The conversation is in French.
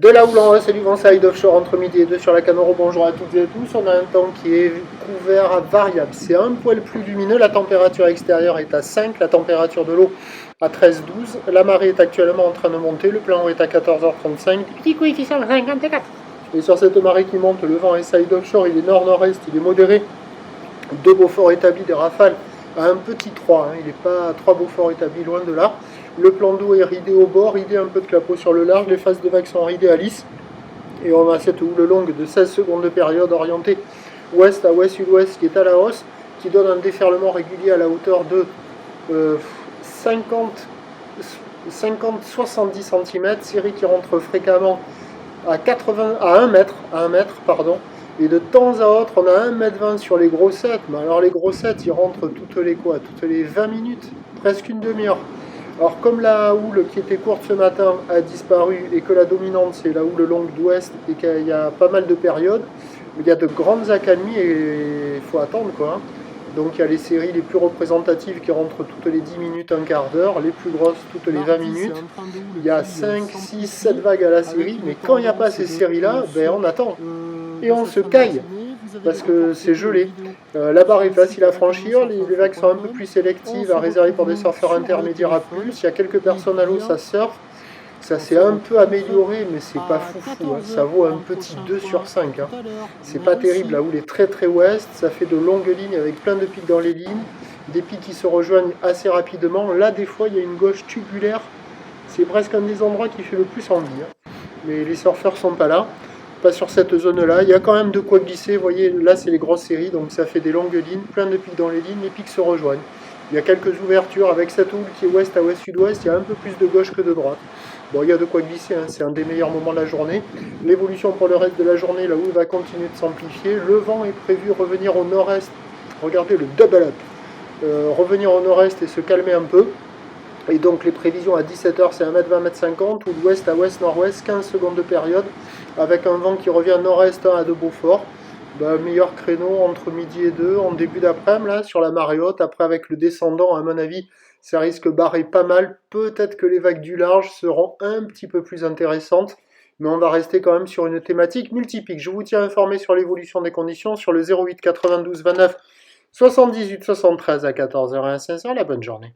De la houle en hausse et du vent side offshore entre midi et 2 sur la Canoro. Bonjour à toutes et à tous. On a un temps qui est couvert à variable. C'est un poil plus lumineux. La température extérieure est à 5. La température de l'eau à 13-12. La marée est actuellement en train de monter. Le plein haut est à 14h35. Petit coefficient 54. Et sur cette marée qui monte, le vent est side offshore. Il est nord-nord-est. Il est modéré. 2 Beaufort établis, des rafales à un petit 3. Il n'est pas à 3 Beaufort établis, loin de là. Le plan d'eau est ridé au bord, ridé un peu de clapot sur le large, les faces de vagues sont ridées à lisse. Et on a cette houle longue de 16 secondes de période orientée ouest à ouest-sud-ouest qui est à la hausse, qui donne un déferlement régulier à la hauteur de 50-70 cm, série qui rentre fréquemment à 1 mètre, et de temps à autre on a 1,20 m sur les grossettes, mais alors les grossettes ils rentrent toutes les 20 minutes, presque une demi-heure. Alors comme la houle qui était courte ce matin a disparu et que la dominante c'est la houle longue d'ouest et qu'il y a pas mal de périodes, il y a de grandes accalmies et il faut attendre quoi. Donc il y a les séries les plus représentatives qui rentrent toutes les 10 minutes, un quart d'heure, les plus grosses toutes les 20 minutes. Il y a 5, 6, 7 vagues à la série, mais quand il n'y a pas ces séries-là, ben on attend. Et on se caille, parce que c'est gelé. La barre est facile à franchir, les vagues sont un peu plus sélectives, à réserver pour des surfeurs intermédiaires à plus. Il y a quelques personnes à l'eau, ça surfe. Ça s'est un peu amélioré, mais c'est pas foufou. Ça vaut un petit 2 sur 5. C'est pas terrible, la houle est très très ouest, ça fait de longues lignes avec plein de pics dans les lignes, des pics qui se rejoignent assez rapidement. Là, des fois, il y a une gauche tubulaire, c'est presque un des endroits qui fait le plus envie. Mais les surfeurs sont pas là. Pas sur cette zone-là. Il y a quand même de quoi glisser. Vous voyez, là, c'est les grosses séries, donc ça fait des longues lignes, plein de pics dans les lignes, les pics se rejoignent. Il y a quelques ouvertures avec cette houle qui est ouest à ouest-sud-ouest, il y a un peu plus de gauche que de droite. Bon, il y a de quoi glisser, c'est un des meilleurs moments de la journée. L'évolution pour le reste de la journée, la houle va continuer de s'amplifier. Le vent est prévu revenir au nord-est. Regardez le double up. Revenir au nord-est et se calmer un peu. Et donc les prévisions à 17h, c'est 1,20 m, 1,50 m, ou d'ouest à ouest-nord-ouest, 15 secondes de période, avec un vent qui revient nord-est 1 à 2 Beaufort. Meilleur créneau entre midi et 2, en début d'après-midi, là, sur la marée haute. Après, avec le descendant, à mon avis, ça risque de barrer pas mal. Peut-être que les vagues du large seront un petit peu plus intéressantes, mais on va rester quand même sur une thématique multipique. Je vous tiens informé sur l'évolution des conditions sur le 08 92 29 78 73 à 14h et à 16h. La bonne journée.